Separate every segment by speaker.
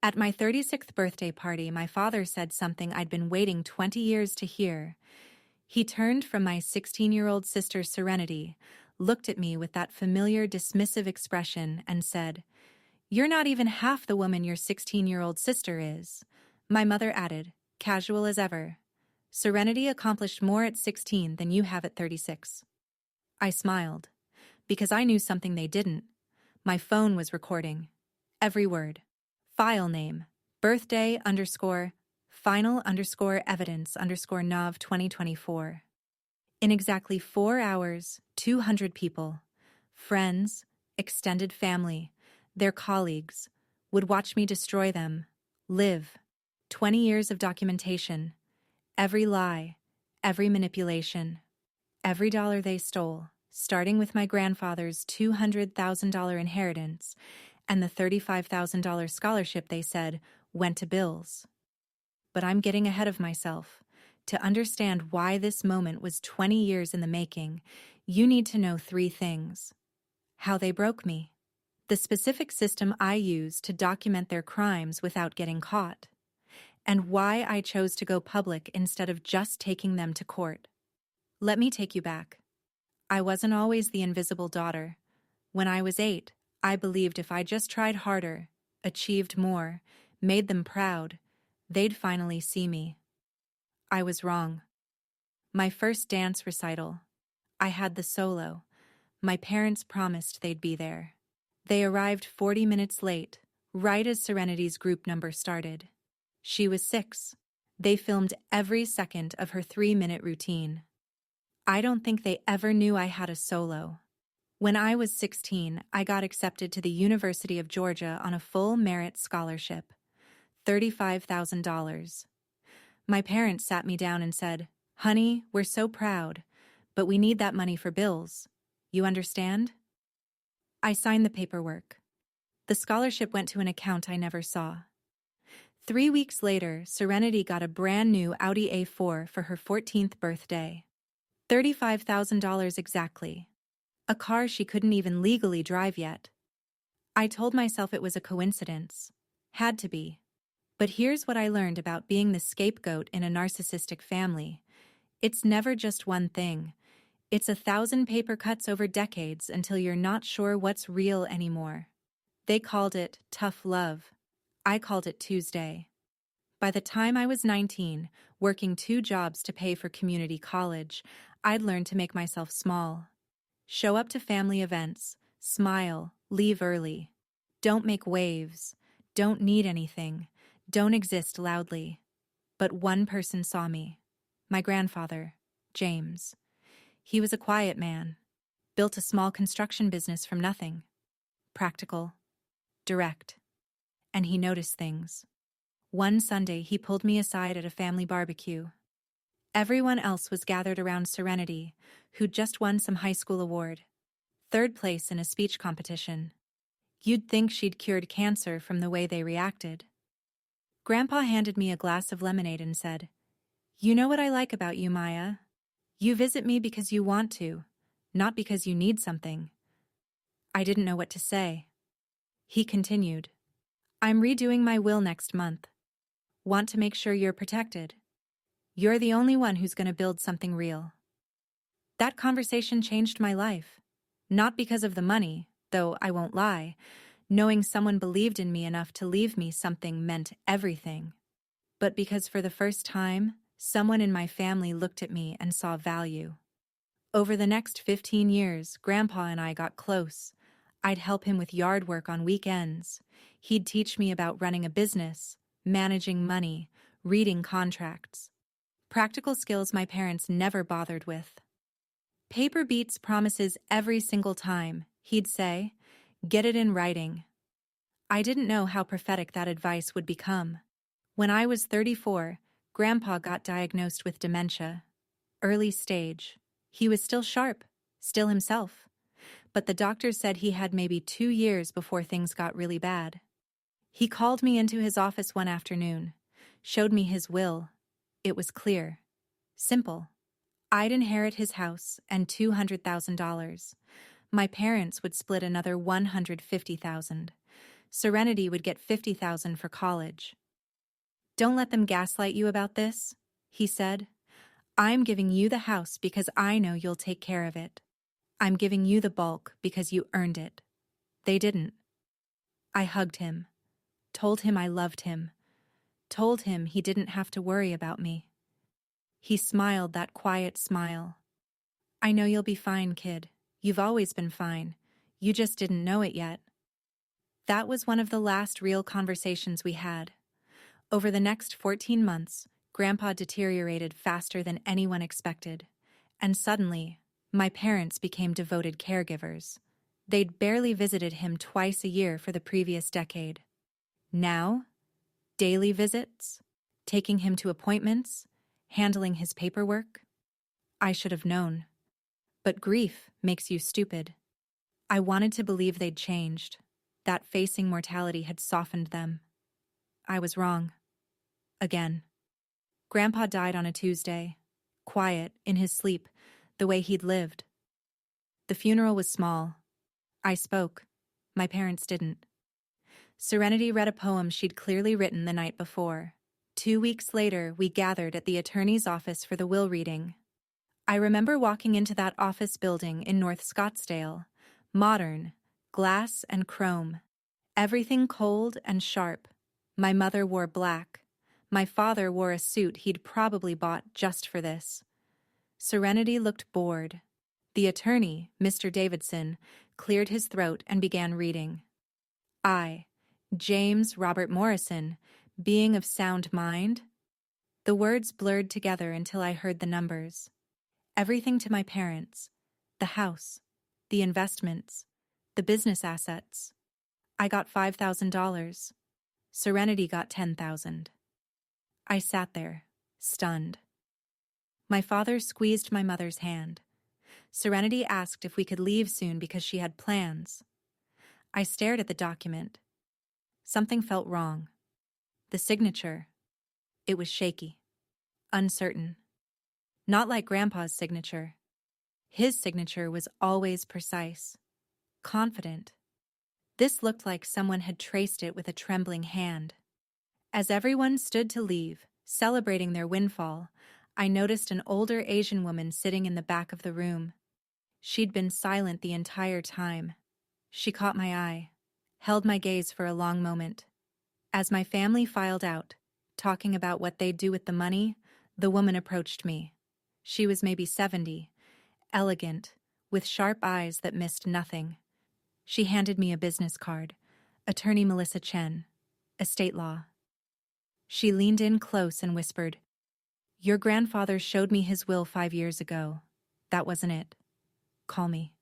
Speaker 1: At my 36th birthday party, my father said something I'd been waiting 20 years to hear. He turned from my 16-year-old sister Serenity, looked at me with that familiar dismissive expression, and said, "You're not even half the woman your 16-year-old sister is." My mother added, casual as ever, "Serenity accomplished more at 16 than you have at 36. I smiled, because I knew something they didn't. My phone was recording. Every word. File name, birthday _ final _ evidence _ NOV 2024. In exactly 4 hours, 200 people, friends, extended family, their colleagues, would watch me destroy them, live. 20 years of documentation, every lie, every manipulation, every dollar they stole, starting with my grandfather's $200,000 inheritance and the $35,000 scholarship they said went to bills. But I'm getting ahead of myself. To understand why this moment was 20 years in the making, you need to know 3 things. How they broke me, the specific system I used to document their crimes without getting caught, and why I chose to go public instead of just taking them to court. Let me take you back. I wasn't always the invisible daughter. When I was 8, I believed if I just tried harder, achieved more, made them proud, they'd finally see me. I was wrong. My first dance recital. I had the solo. My parents promised they'd be there. They arrived 40 minutes late, right as Serenity's group number started. She was 6. They filmed every second of her 3-minute routine. I don't think they ever knew I had a solo. When I was 16, I got accepted to the University of Georgia on a full merit scholarship, $35,000. My parents sat me down and said, "Honey, we're so proud, but we need that money for bills. You understand?" I signed the paperwork. The scholarship went to an account I never saw. 3 weeks later, Serenity got a brand new Audi A4 for her 14th birthday. $35,000 exactly. A car she couldn't even legally drive yet. I told myself it was a coincidence. Had to be. But here's what I learned about being the scapegoat in a narcissistic family. It's never just one thing. It's 1,000 paper cuts over decades until you're not sure what's real anymore. They called it tough love. I called it Tuesday. By the time I was 19, working 2 jobs to pay for community college, I'd learned to make myself small. Show up to family events, smile, leave early. Don't make waves, don't need anything, don't exist loudly. But one person saw me. My grandfather, James. He was a quiet man, built a small construction business from nothing. Practical, direct. And he noticed things. One Sunday, he pulled me aside at a family barbecue. Everyone else was gathered around Serenity, who'd just won some high school award. 3rd place in a speech competition. You'd think she'd cured cancer from the way they reacted. Grandpa handed me a glass of lemonade and said, "You know what I like about you, Maya? You visit me because you want to, not because you need something." I didn't know what to say. He continued, "I'm redoing my will next month. Want to make sure you're protected. You're the only one who's going to build something real." That conversation changed my life. Not because of the money, though I won't lie. Knowing someone believed in me enough to leave me something meant everything. But because for the first time, someone in my family looked at me and saw value. Over the next 15 years, Grandpa and I got close. I'd help him with yard work on weekends. He'd teach me about running a business, managing money, reading contracts. Practical skills my parents never bothered with. "Paper beats promises every single time," he'd say. "Get it in writing." I didn't know how prophetic that advice would become. When I was 34, Grandpa got diagnosed with dementia. Early stage. He was still sharp, still himself. But the doctors said he had maybe 2 years before things got really bad. He called me into his office one afternoon, showed me his will. It was clear. Simple. I'd inherit his house and $200,000. My parents would split another $150,000. Serenity would get $50,000 for college. "Don't let them gaslight you about this," he said. "I'm giving you the house because I know you'll take care of it. I'm giving you the bulk because you earned it. They didn't." I hugged him, told him I loved him, told him he didn't have to worry about me. He smiled that quiet smile. "I know you'll be fine, kid. You've always been fine. You just didn't know it yet." That was one of the last real conversations we had. Over the next 14 months, Grandpa deteriorated faster than anyone expected. And suddenly, my parents became devoted caregivers. They'd barely visited him twice a year for the previous decade. Now, daily visits, taking him to appointments, handling his paperwork. I should have known. But grief makes you stupid. I wanted to believe they'd changed, that facing mortality had softened them. I was wrong. Again. Grandpa died on a Tuesday, quiet, in his sleep, the way he'd lived. The funeral was small. I spoke. My parents didn't. Serenity read a poem she'd clearly written the night before. 2 weeks later, we gathered at the attorney's office for the will reading. I remember walking into that office building in North Scottsdale, modern, glass and chrome. Everything cold and sharp. My mother wore black. My father wore a suit he'd probably bought just for this. Serenity looked bored. The attorney, Mr. Davidson, cleared his throat and began reading. "I, James Robert Morrison, being of sound mind." The words blurred together until I heard the numbers. Everything to my parents. The house, the investments, the business assets. I got $5,000. Serenity got $10,000. I sat there, stunned. My father squeezed my mother's hand. Serenity asked if we could leave soon because she had plans. I stared at the document. Something felt wrong. The signature. It was shaky. Uncertain. Not like Grandpa's signature. His signature was always precise. Confident. This looked like someone had traced it with a trembling hand. As everyone stood to leave, celebrating their windfall, I noticed an older Asian woman sitting in the back of the room. She'd been silent the entire time. She caught my eye, held my gaze for a long moment. As my family filed out, talking about what they'd do with the money, the woman approached me. She was maybe 70, elegant, with sharp eyes that missed nothing. She handed me a business card. Attorney Melissa Chen, estate law. She leaned in close and whispered, "Your grandfather showed me his will 5 years ago. That wasn't it. Call me."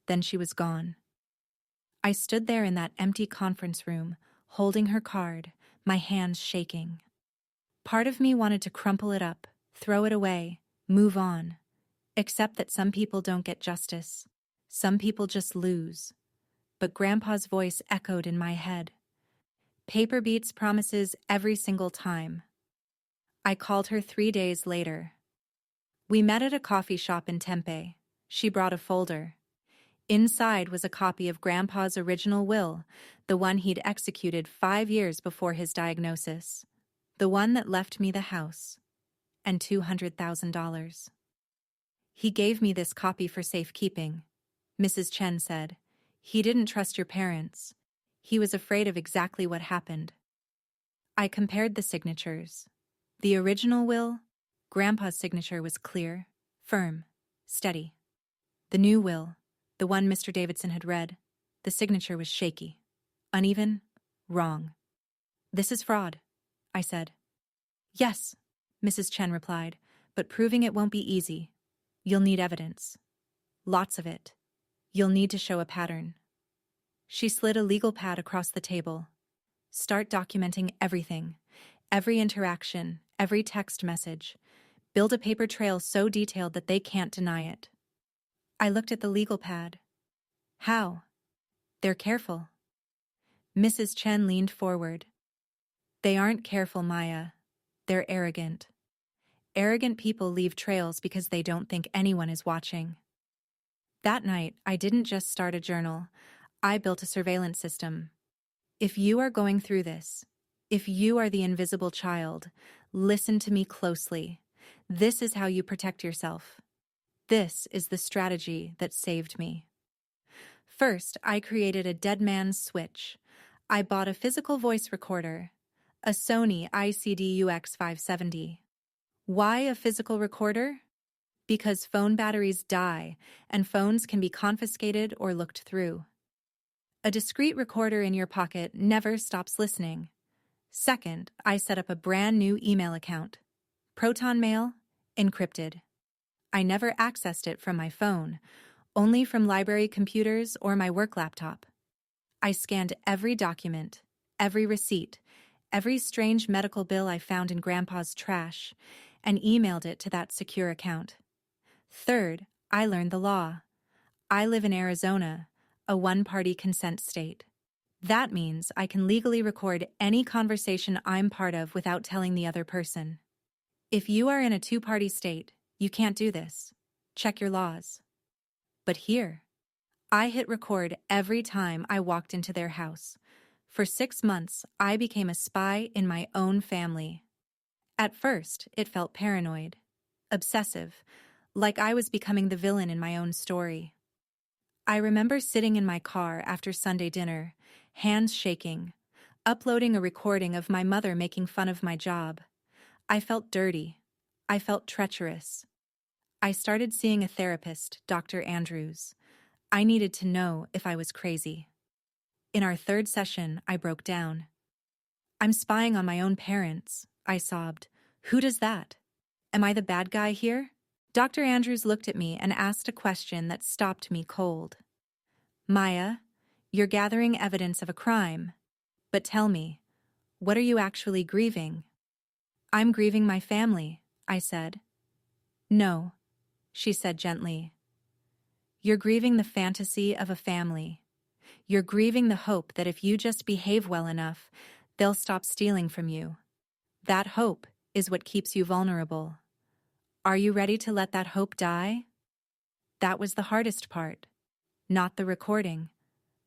Speaker 1: Then she was gone. I stood there in that empty conference room, holding her card, my hands shaking. Part of me wanted to crumple it up, throw it away, move on. Except that some people don't get justice. Some people just lose. But Grandpa's voice echoed in my head. Paper beats promises every single time. I called her 3 days later. We met at a coffee shop in Tempe. She brought a folder. Inside was a copy of Grandpa's original will, the one he'd executed 5 years before his diagnosis. The one that left me the house. And $200,000. "He gave me this copy for safekeeping," Mrs. Chen said. "He didn't trust your parents. He was afraid of exactly what happened." I compared the signatures. The original will, Grandpa's signature was clear, firm, steady. The new will, the one Mr. Davidson had read, the signature was shaky, uneven, wrong. "This is fraud," I said. "Yes," Mrs. Chen replied, "but proving it won't be easy. You'll need evidence. Lots of it. You'll need to show a pattern." She slid a legal pad across the table. "Start documenting everything, every interaction, every text message. Build a paper trail so detailed that they can't deny it." I looked at the legal pad. "How?" "They're careful." Mrs. Chen leaned forward. "They aren't careful, Maya. They're arrogant. Arrogant people leave trails because they don't think anyone is watching." That night, I didn't just start a journal. I built a surveillance system. If you are going through this, if you are the invisible child, listen to me closely. This is how you protect yourself. This is the strategy that saved me. First, I created a dead man's switch. I bought a physical voice recorder, a Sony ICD-UX 570. Why a physical recorder? Because phone batteries die, and phones can be confiscated or looked through. A discreet recorder in your pocket never stops listening. Second, I set up a brand new email account. Proton Mail, encrypted. I never accessed it from my phone, only from library computers or my work laptop. I scanned every document, every receipt, every strange medical bill I found in Grandpa's trash, and emailed it to that secure account. Third, I learned the law. I live in Arizona, a one-party consent state. That means I can legally record any conversation I'm part of without telling the other person. If you are in a two-party state, you can't do this. Check your laws. But here, I hit record every time I walked into their house. For 6 months, I became a spy in my own family. At first, it felt paranoid, obsessive, like I was becoming the villain in my own story. I remember sitting in my car after Sunday dinner, hands shaking, uploading a recording of my mother making fun of my job. I felt dirty. I felt treacherous. I started seeing a therapist, Dr. Andrews. I needed to know if I was crazy. In our third session, I broke down. I'm spying on my own parents, I sobbed. Who does that? Am I the bad guy here? Dr. Andrews looked at me and asked a question that stopped me cold. Maya, you're gathering evidence of a crime. But tell me, what are you actually grieving? I'm grieving my family, I said. No, she said gently. You're grieving the fantasy of a family. You're grieving the hope that if you just behave well enough, they'll stop stealing from you. That hope is what keeps you vulnerable. Are you ready to let that hope die? That was the hardest part. Not the recording,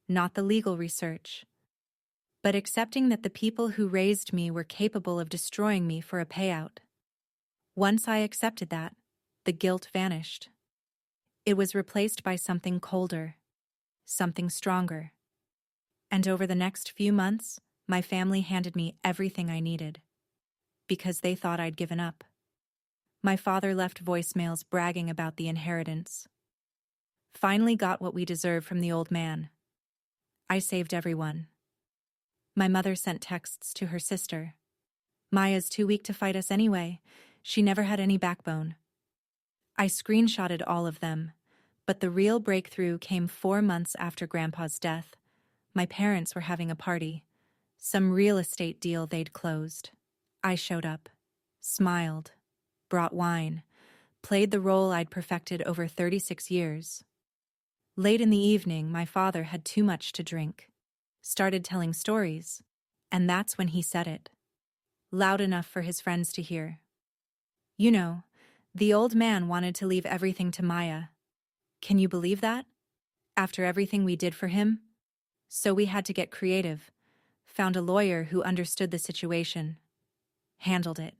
Speaker 1: not the legal research, but accepting that the people who raised me were capable of destroying me for a payout. Once I accepted that, the guilt vanished. It was replaced by something colder, something stronger. And over the next few months, my family handed me everything I needed, because they thought I'd given up. My father left voicemails bragging about the inheritance. Finally got what we deserved from the old man. I saved everyone. My mother sent texts to her sister. Maya's too weak to fight us anyway. She never had any backbone. I screenshotted all of them, but the real breakthrough came 4 months after Grandpa's death. My parents were having a party, some real estate deal they'd closed. I showed up, smiled, brought wine, played the role I'd perfected over 36 years. Late in the evening, my father had too much to drink, started telling stories, and that's when he said it, loud enough for his friends to hear. You know, the old man wanted to leave everything to Maya. Can you believe that? After everything we did for him? So we had to get creative, found a lawyer who understood the situation, handled it.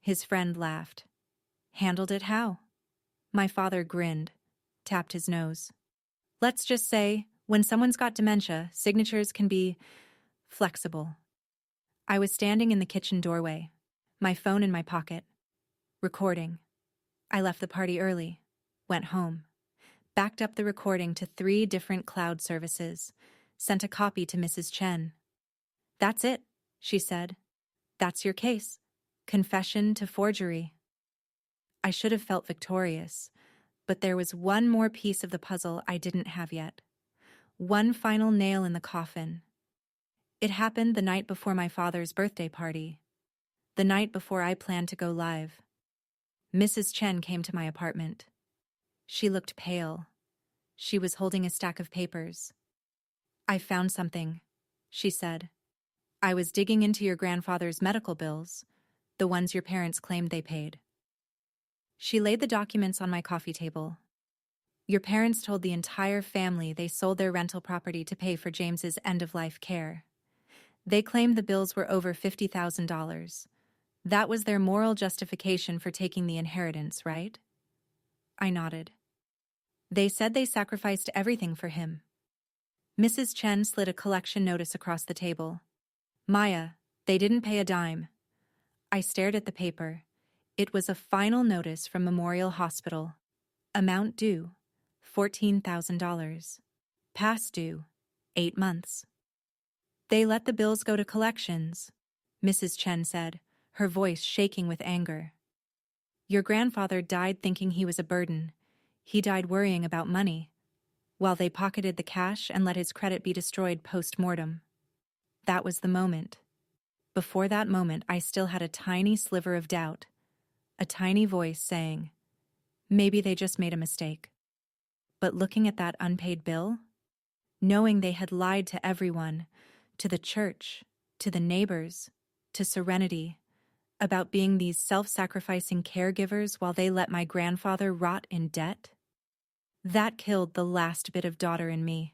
Speaker 1: His friend laughed. Handled it how? My father grinned, tapped his nose. Let's just say, when someone's got dementia, signatures can be flexible. I was standing in the kitchen doorway, my phone in my pocket, recording. I left the party early, went home, backed up the recording to 3 different cloud services, sent a copy to Mrs. Chen. That's it, she said. That's your case. Confession to forgery. I should have felt victorious, but there was one more piece of the puzzle I didn't have yet. One final nail in the coffin. It happened the night before my father's birthday party, the night before I planned to go live. Mrs. Chen came to my apartment. She looked pale. She was holding a stack of papers. I found something, she said. I was digging into your grandfather's medical bills, the ones your parents claimed they paid. She laid the documents on my coffee table. Your parents told the entire family they sold their rental property to pay for James's end-of-life care. They claimed the bills were over $50,000. That was their moral justification for taking the inheritance, right? I nodded. They said they sacrificed everything for him. Mrs. Chen slid a collection notice across the table. Maya, they didn't pay a dime. I stared at the paper. It was a final notice from Memorial Hospital. Amount due, $14,000. Past due, 8 months. They let the bills go to collections, Mrs. Chen said, her voice shaking with anger. Your grandfather died thinking he was a burden. He died worrying about money, while they pocketed the cash and let his credit be destroyed post-mortem. That was the moment. Before that moment, I still had a tiny sliver of doubt, a tiny voice saying, maybe they just made a mistake. But looking at that unpaid bill, knowing they had lied to everyone, to the church, to the neighbors, to Serenity, about being these self-sacrificing caregivers while they let my grandfather rot in debt, that killed the last bit of daughter in me.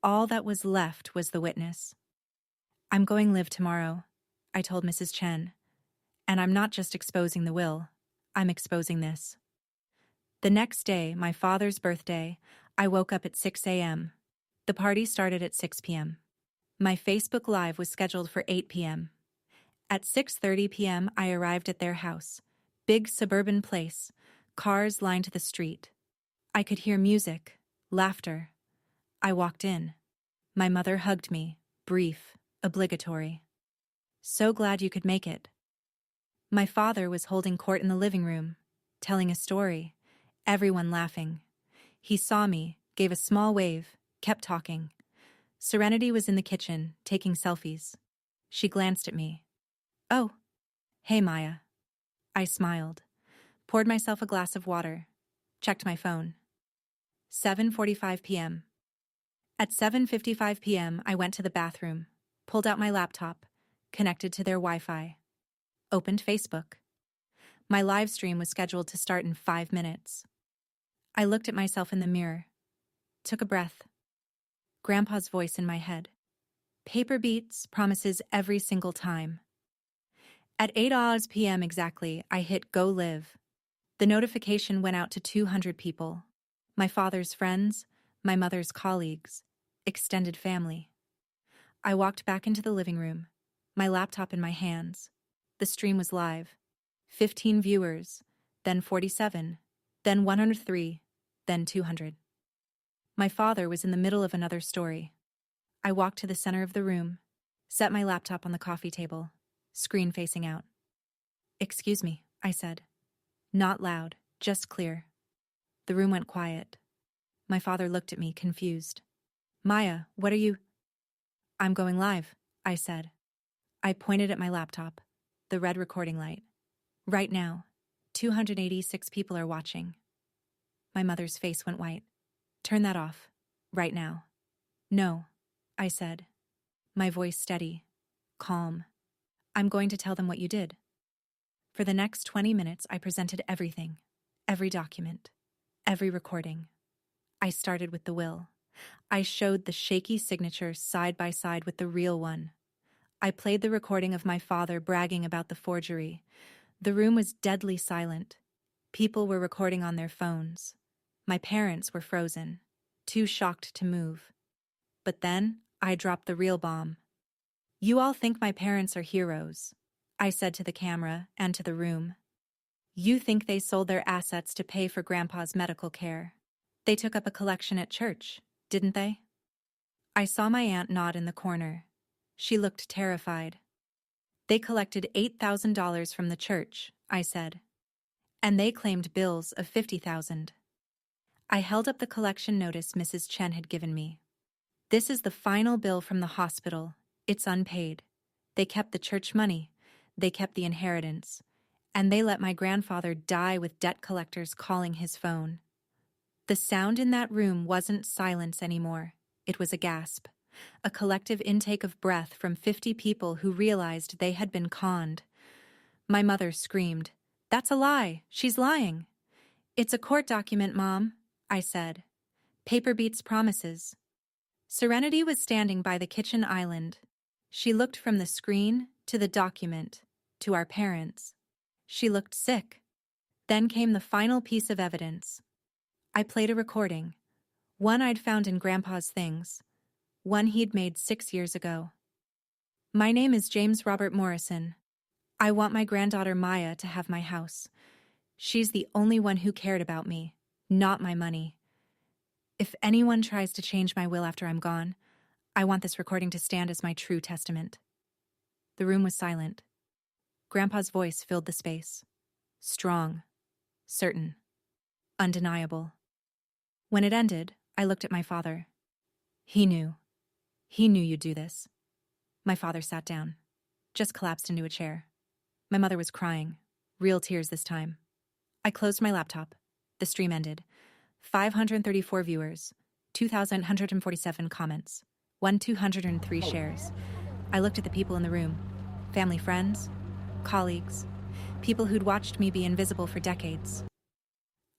Speaker 1: All that was left was the witness. I'm going live tomorrow, I told Mrs. Chen. And I'm not just exposing the will, I'm exposing this. The next day, my father's birthday, I woke up at 6 a.m. The party started at 6 p.m. My Facebook Live was scheduled for 8 p.m. At 6:30 p.m., I arrived at their house. Big suburban place, cars lined the street. I could hear music, laughter. I walked in. My mother hugged me, brief, obligatory. So glad you could make it. My father was holding court in the living room, telling a story, everyone laughing. He saw me, gave a small wave, kept talking. Serenity was in the kitchen, taking selfies. She glanced at me. Oh, hey Maya. I smiled, poured myself a glass of water, checked my phone. 7:45 p.m. At 7:55 p.m., I went to the bathroom, pulled out my laptop, connected to their Wi-Fi, opened Facebook. My live stream was scheduled to start in 5 minutes. I looked at myself in the mirror, took a breath. Grandpa's voice in my head. Paper beats, promises every single time. At 8 p.m. exactly, I hit Go Live. The notification went out to 200 people. My father's friends, my mother's colleagues, extended family. I walked back into the living room, my laptop in my hands. The stream was live. 15 viewers, then 47, then 103, then 200. My father was in the middle of another story. I walked to the center of the room, set my laptop on the coffee table, screen facing out. Excuse me, I said. Not loud, just clear. The room went quiet. My father looked at me, confused. Maya, what are you? I'm going live, I said. I pointed at my laptop, the red recording light. Right now, 286 people are watching. My mother's face went white. Turn that off, right now. No, I said, my voice steady, calm. I'm going to tell them what you did. For the next 20 minutes, I presented everything, every document, every recording. I started with the will. I showed the shaky signature side by side with the real one. I played the recording of my father bragging about the forgery. The room was deadly silent. People were recording on their phones. My parents were frozen, too shocked to move. But then, I dropped the real bomb. You all think my parents are heroes, I said to the camera and to the room. You think they sold their assets to pay for Grandpa's medical care. They took up a collection at church, didn't they? I saw my aunt nod in the corner. She looked terrified. They collected $8,000 from the church, I said. And they claimed bills of $50,000. I held up the collection notice Mrs. Chen had given me. This is the final bill from the hospital. It's unpaid. They kept the church money. They kept the inheritance. And they let my grandfather die with debt collectors calling his phone. The sound in that room wasn't silence anymore. It was a gasp. A collective intake of breath from 50 people who realized they had been conned. My mother screamed, "That's a lie! She's lying!" "It's a court document, Mom," I said. "Paper beats promises." Serenity was standing by the kitchen island. She looked from the screen to the document to our parents. She looked sick. Then came the final piece of evidence. I played a recording, one I'd found in Grandpa's things, one he'd made 6 years ago. My name is James Robert Morrison. I want my granddaughter Maya to have my house. She's the only one who cared about me, not my money. If anyone tries to change my will after I'm gone, I want this recording to stand as my true testament. The room was silent. Grandpa's voice filled the space. Strong, certain, undeniable. When it ended, I looked at my father. He knew. He knew you'd do this. My father sat down, just collapsed into a chair. My mother was crying, real tears this time. I closed my laptop. The stream ended. 534 viewers, 2,147 comments, 1,203 shares. I looked at the people in the room. Family friends, colleagues, people who'd watched me be invisible for decades.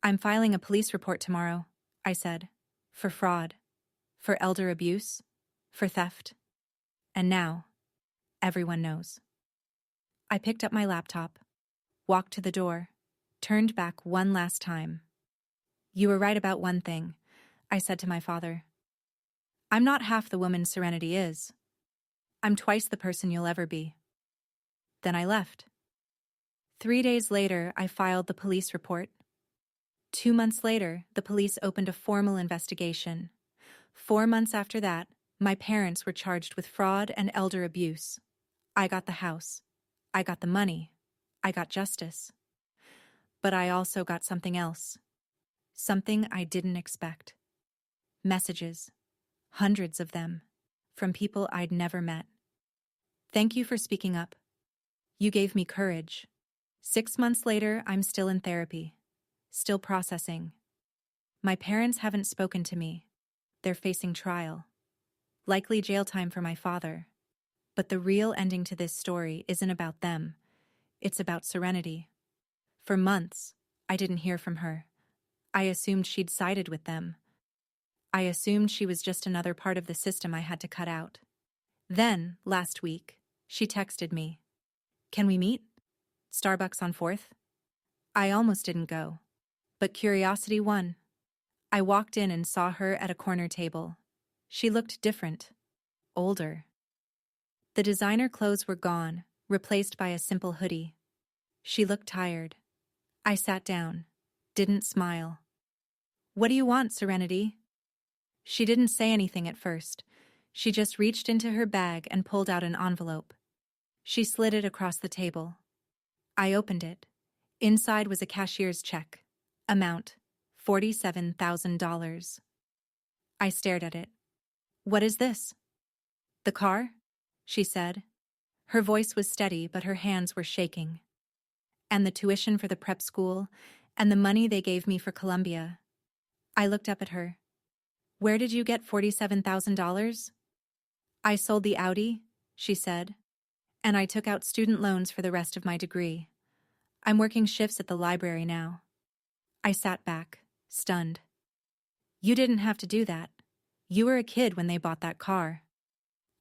Speaker 1: I'm filing a police report tomorrow, I said, for fraud, for elder abuse, for theft. And now, everyone knows. I picked up my laptop, walked to the door, turned back one last time. You were right about one thing, I said to my father. I'm not half the woman Serenity is. I'm twice the person you'll ever be. Then I left. 3 days later, I filed the police report. 2 months later, the police opened a formal investigation. 4 months after that, my parents were charged with fraud and elder abuse. I got the house. I got the money. I got justice. But I also got something else. Something I didn't expect. Messages. Hundreds of them. From people I'd never met. Thank you for speaking up. You gave me courage. 6 months later, I'm still in therapy. Still processing. My parents haven't spoken to me. They're facing trial. Likely jail time for my father. But the real ending to this story isn't about them. It's about Serenity. For months, I didn't hear from her. I assumed she'd sided with them. I assumed she was just another part of the system I had to cut out. Then, last week, she texted me. Can we meet? Starbucks on 4th? I almost didn't go. But curiosity won. I walked in and saw her at a corner table. She looked different. Older. The designer clothes were gone, replaced by a simple hoodie. She looked tired. I sat down. Didn't smile. What do you want, Serenity? She didn't say anything at first. She just reached into her bag and pulled out an envelope. She slid it across the table. I opened it. Inside was a cashier's check. Amount, $47,000. I stared at it. What is this? The car? She said. Her voice was steady, but her hands were shaking. And the tuition for the prep school, and the money they gave me for Columbia. I looked up at her. Where did you get $47,000? I sold the Audi, she said, and I took out student loans for the rest of my degree. I'm working shifts at the library now. I sat back, stunned. You didn't have to do that. You were a kid when they bought that car.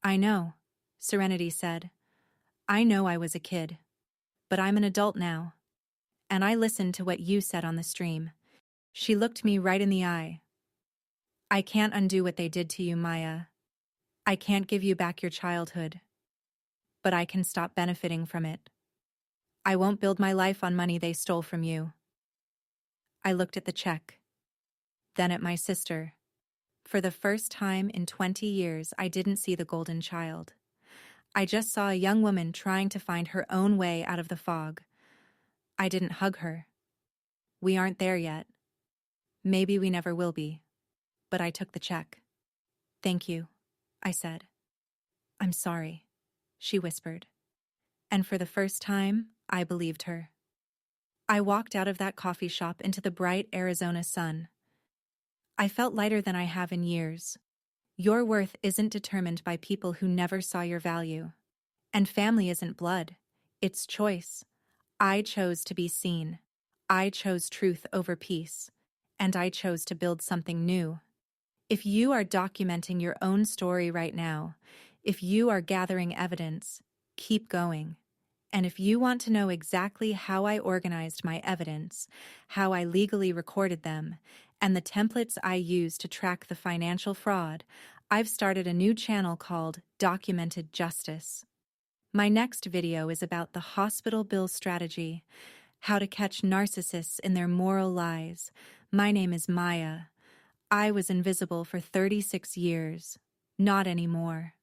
Speaker 1: I know, Serenity said. I know I was a kid. But I'm an adult now. And I listened to what you said on the stream. She looked me right in the eye. I can't undo what they did to you, Maya. I can't give you back your childhood. But I can stop benefiting from it. I won't build my life on money they stole from you. I looked at the check. Then at my sister. For the first time in 20 years, I didn't see the golden child. I just saw a young woman trying to find her own way out of the fog. I didn't hug her. We aren't there yet. Maybe we never will be. But I took the check. Thank you, I said. I'm sorry, she whispered. And for the first time, I believed her. I walked out of that coffee shop into the bright Arizona sun. I felt lighter than I have in years. Your worth isn't determined by people who never saw your value. And family isn't blood. It's choice. I chose to be seen. I chose truth over peace. And I chose to build something new. If you are documenting your own story right now, If you are gathering evidence, keep going. And if you want to know exactly how I organized my evidence, how I legally recorded them, and the templates I used to track the financial fraud, I've started a new channel called Documented Justice. My next video is about the hospital bill strategy, how to catch narcissists in their moral lies. My name is Maya. I was invisible for 36 years. Not anymore.